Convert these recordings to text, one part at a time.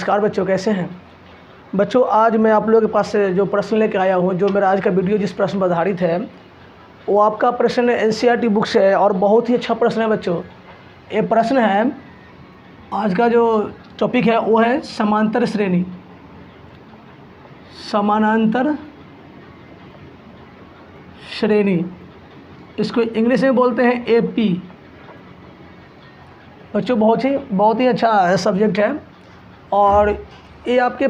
नमस्कार बच्चों, कैसे हैं बच्चों। आज मैं आप लोगों के पास से जो प्रश्न लेके आया हूँ, जो मेरा आज का वीडियो जिस प्रश्न पर आधारित है वो आपका प्रश्न एनसीईआरटी बुक से है और बहुत ही अच्छा प्रश्न है बच्चों। ये प्रश्न है, आज का जो टॉपिक है वो है समांतर श्रेणी। समानांतर श्रेणी, इसको इंग्लिश में बोलते हैं एपी। बच्चों बहुत ही अच्छा सब्जेक्ट है और ये आपके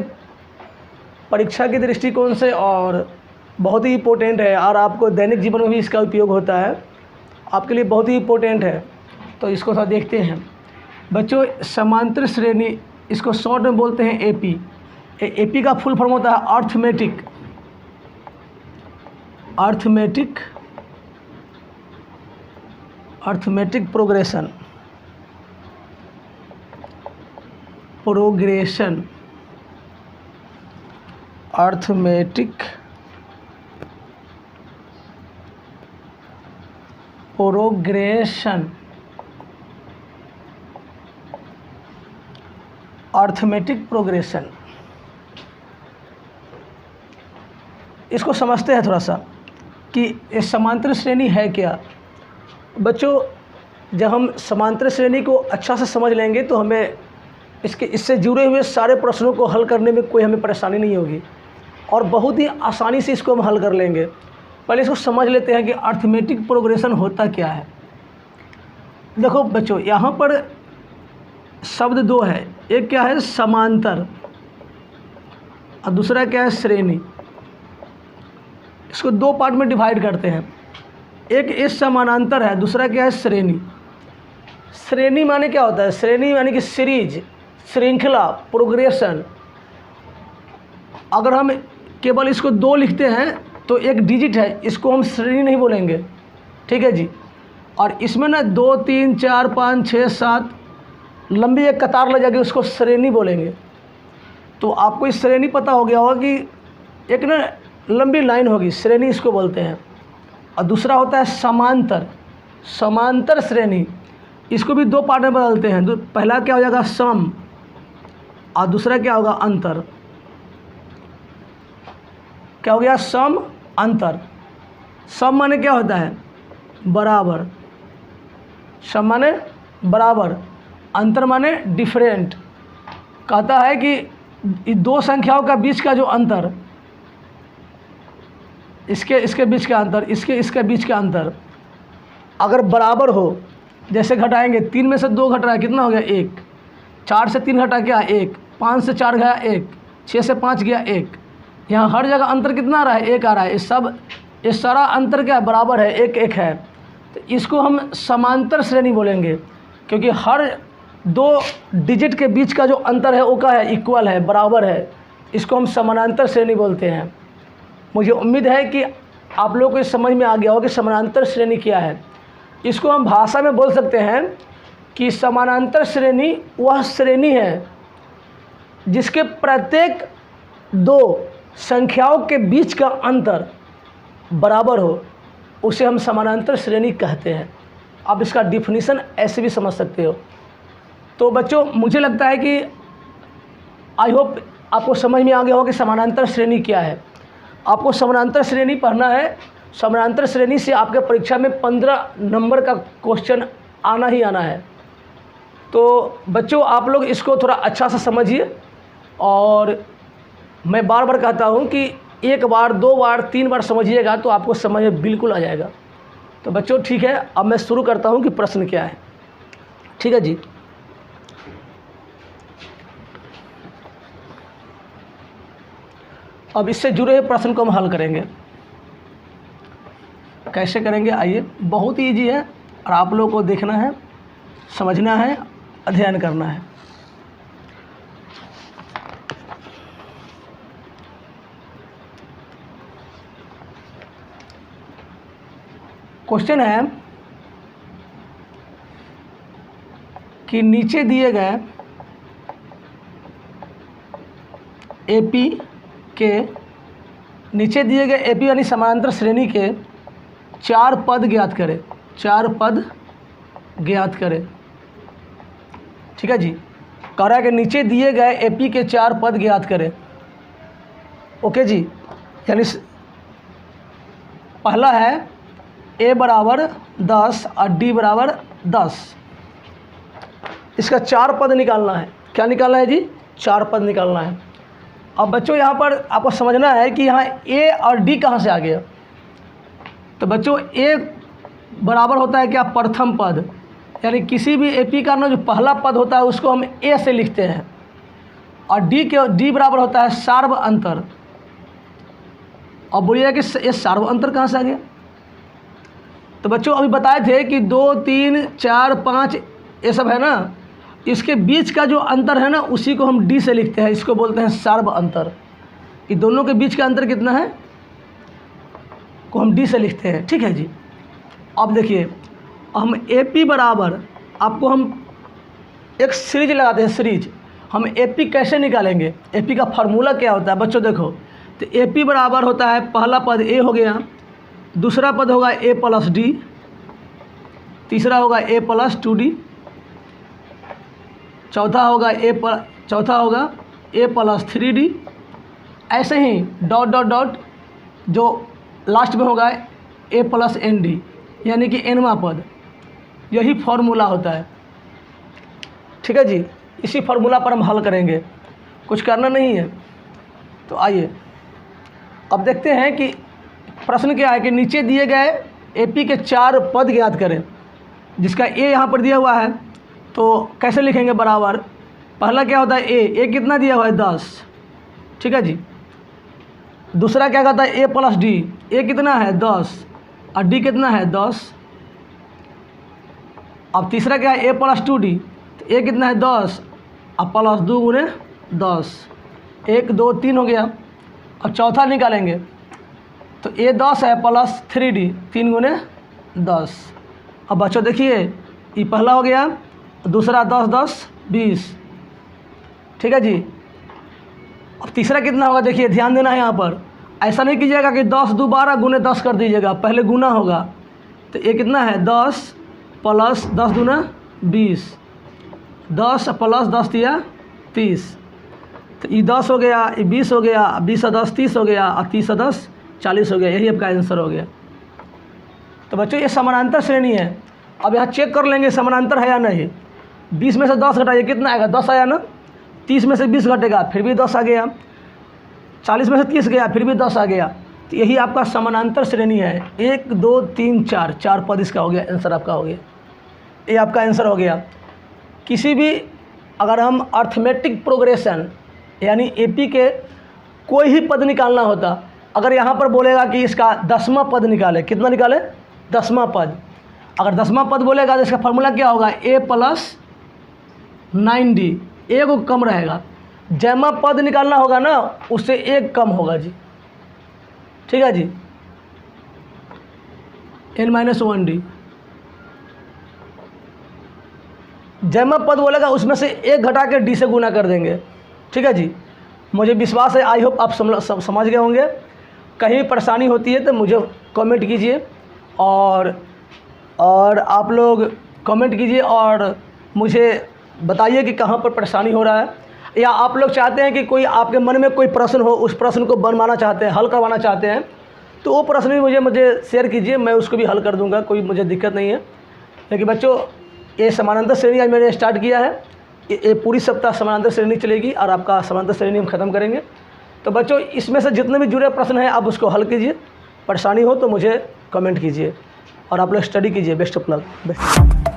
परीक्षा के दृष्टिकोण से और बहुत ही इम्पोर्टेंट है और आपको दैनिक जीवन में भी इसका उपयोग होता है, आपके लिए बहुत ही इम्पोर्टेंट है। तो इसको थोड़ा देखते हैं बच्चों। समांतर श्रेणी, इसको शॉर्ट में बोलते हैं एपी। एपी का फुल फॉर्म होता है अर्थमेटिक प्रोग्रेशन। Arithmetic progression. इसको समझते हैं थोड़ा सा कि ये समांतर श्रेणी है क्या। बच्चों, जब हम समांतर श्रेणी को अच्छा से समझ लेंगे तो हमें इससे जुड़े हुए सारे प्रश्नों को हल करने में कोई हमें परेशानी नहीं होगी और बहुत ही आसानी से इसको हम हल कर लेंगे। पहले इसको समझ लेते हैं कि अर्थमेटिक प्रोग्रेशन होता क्या है। देखो बच्चों, यहाँ पर शब्द दो है, एक क्या है समांतर और दूसरा क्या है श्रेणी। इसको दो पार्ट में डिवाइड करते हैं, एक इस समानांतर है, दूसरा क्या है श्रेणी। श्रेणी माने क्या होता है? श्रेणी यानी कि सीरीज, श्रृंखला, प्रोग्रेशन। अगर हम केवल इसको दो लिखते हैं तो एक डिजिट है, इसको हम श्रेणी नहीं बोलेंगे, ठीक है जी। और इसमें ना 2 3 4 5 6 7 लंबी एक कतार लग जाएगी, उसको श्रेणी बोलेंगे। तो आपको इस श्रेणी पता हो गया होगा कि एक ना लंबी लाइन होगी, श्रेणी इसको बोलते हैं। और दूसरा होता है समांतर श्रेणी। इसको भी दो पार्ट में बदलते हैं, पहला क्या हो जाएगा सम और दूसरा क्या होगा अंतर। क्या हो गया? सम अंतर। सम माने क्या होता है? बराबर। सम माने बराबर, अंतर माने डिफरेंट। कहता है कि दो संख्याओं का बीच का जो अंतर, इसके बीच का अंतर, इसके बीच का अंतर अगर बराबर हो, जैसे घटाएंगे 3 में से 2 घट रहा है, कितना हो गया? 1। 4 से 3 घटा क्या? 1। 5 से 4 गया 1। 6 से 5 गया 1। यहाँ हर जगह अंतर कितना आ रहा है? 1 आ रहा है। ये सारा अंतर क्या है? बराबर है, 1 1 है। तो इसको हम समांतर श्रेणी बोलेंगे, क्योंकि हर दो डिजिट के बीच का जो अंतर है वो क्या है? इक्वल है, बराबर है। इसको हम समानांतर श्रेणी बोलते हैं। मुझे उम्मीद है कि आप लोगों को समझ में आ गया हो कि समानांतर श्रेणी क्या है। इसको हम भाषा में बोल सकते हैं कि समानांतर श्रेणी वह श्रेणी है जिसके प्रत्येक दो संख्याओं के बीच का अंतर बराबर हो, उसे हम समानांतर श्रेणी कहते हैं। आप इसका डिफिनीशन ऐसे भी समझ सकते हो। तो बच्चों, मुझे लगता है कि आई होप आपको समझ में आ गया हो कि समानांतर श्रेणी क्या है। आपको समानांतर श्रेणी पढ़ना है। समानांतर श्रेणी से आपके परीक्षा में 15 नंबर का क्वेश्चन आना ही आना है। तो बच्चों, आप लोग इसको थोड़ा अच्छा से समझिए और मैं बार बार कहता हूँ कि 1 बार 2 बार 3 बार समझिएगा तो आपको समझ में बिल्कुल आ जाएगा। तो बच्चों ठीक है, अब मैं शुरू करता हूँ कि प्रश्न क्या है। ठीक है जी। अब इससे जुड़े हुए प्रश्न को हम हल करेंगे। कैसे करेंगे? आइए, बहुत ही ईजी है और आप लोगों को देखना है, समझना है, अध्ययन करना है। क्वेश्चन है कि नीचे दिए गए एपी यानी समानांतर श्रेणी के 4 पद ज्ञात करें। 4 पद ज्ञात करें। ठीक है जी। कह रहा है कि नीचे दिए गए एपी के 4 पद ज्ञात करें। ओके जी, यानी पहला है ए बराबर 10 और डी बराबर 10। इसका 4 पद निकालना है। क्या निकालना है जी? 4 पद निकालना है। अब बच्चों यहाँ पर आपको समझना है कि यहाँ ए और डी कहाँ से आ गया। तो बच्चों ए बराबर होता है क्या? प्रथम पद, यानी किसी भी एपी का ना जो पहला पद होता है उसको हम ए से लिखते हैं। और डी बराबर होता है सार्व अंतर। अब बोलिएगा कि ये सार्व अंतर कहाँ से आ गया? तो बच्चों अभी बताए थे कि 2, 3, 4, 5 ये सब है ना, इसके बीच का जो अंतर है ना उसी को हम डी से लिखते हैं। इसको बोलते हैं सार्व अंतर। कि दोनों के बीच का अंतर कितना है को हम डी से लिखते हैं। ठीक है जी। अब देखिए हम एपी बराबर, आपको हम एक सीरीज लगाते हैं। सीरीज हम एपी कैसे निकालेंगे? एपी का फार्मूला क्या होता है बच्चों? देखो, तो एपी बराबर होता है पहला पद ए हो गया, दूसरा पद होगा ए प्लस डी, तीसरा होगा ए प्लस 2d, चौथा होगा ए प्लस 3d। ऐसे ही डॉट डॉट डॉट जो लास्ट में होगा ए प्लस nd, यानी कि nवां पद। यही फार्मूला होता है। ठीक है जी। इसी फार्मूला पर हम हल करेंगे, कुछ करना नहीं है। तो आइए अब देखते हैं कि प्रश्न क्या है कि नीचे दिए गए एपी के 4 पद ज्ञात करें, जिसका ए यहाँ पर दिया हुआ है। तो कैसे लिखेंगे? बराबर पहला क्या होता है ए कितना दिया हुआ है? 10। ठीक है जी। दूसरा क्या कहता है ए प्लस डी, ए कितना है? 10 और डी कितना है? 10। अब तीसरा क्या है? ए प्लस 2d, तो ए कितना है? 10 और प्लस 2 गुणे 10, 1, 2, 3 हो गया। अब चौथा निकालेंगे तो ए 10 है प्लस 3d, 3 गुणे 10। अब बच्चों देखिए ये पहला हो गया, दूसरा 10, 10, 20। ठीक है जी। अब तीसरा कितना होगा? देखिए ध्यान देना है यहाँ पर, ऐसा नहीं कीजिएगा कि 10 2 12 गुने 10 कर दीजिएगा, पहले गुना होगा। तो ये कितना है? 10 प्लस 10 दूना 20, 10 प्लस 10 दिया 30। तो ये 10 हो गया, ये 20 हो गया, 20 और 10 30 हो गया, और 30 और 10 40 हो गया। यही आपका आंसर हो गया। तो बच्चों ये समानांतर श्रेणी है। अब यहाँ चेक कर लेंगे समानांतर है या नहीं। 20 में से 10 घटाइए, कितना आएगा? 10 आया ना। 30 में से 20 घटेगा, फिर भी 10 आ गया। 40 में से 30 गया, फिर भी 10 आ गया। तो यही आपका समानांतर श्रेणी है। 1, 2, 3, 4 पद इसका हो गया, आंसर आपका हो गया। ये आपका आंसर हो गया। किसी भी अगर हम अर्थमेटिक प्रोग्रेशन यानी एपी के कोई ही पद निकालना होता, अगर यहाँ पर बोलेगा कि इसका 10वां पद निकाले, कितना निकाले? 10वां पद। अगर 10वां पद बोलेगा तो इसका फार्मूला क्या होगा? ए प्लस 9d, ए को कम रहेगा। जैमा पद निकालना होगा ना उससे 1 कम होगा जी। ठीक है जी। n-1d। जैमा पद बोलेगा उसमें से 1 घटा के डी से गुना कर देंगे। ठीक है जी। मुझे विश्वास है, आई होप आप समझ गए होंगे। कहीं परेशानी होती है तो मुझे कमेंट कीजिए, और आप लोग कमेंट कीजिए और मुझे बताइए कि कहाँ पर परेशानी हो रहा है, या आप लोग चाहते हैं कि कोई आपके मन में कोई प्रश्न हो, उस प्रश्न को बनवाना चाहते हैं, हल करवाना चाहते हैं, तो वो प्रश्न भी मुझे शेयर कीजिए, मैं उसको भी हल कर दूंगा, कोई मुझे दिक्कत नहीं है। लेकिन बच्चों ये समानांतर श्रेणी आज मैंने स्टार्ट किया है, ये पूरी सप्ताह समानांतर श्रेणी चलेगी और आपका समानांतर श्रेणी हम ख़त्म करेंगे। तो बच्चों इसमें से जितने भी जुड़े प्रश्न हैं आप उसको हल कीजिए, परेशानी हो तो मुझे कमेंट कीजिए और आप लोग स्टडी कीजिए। Best of luck.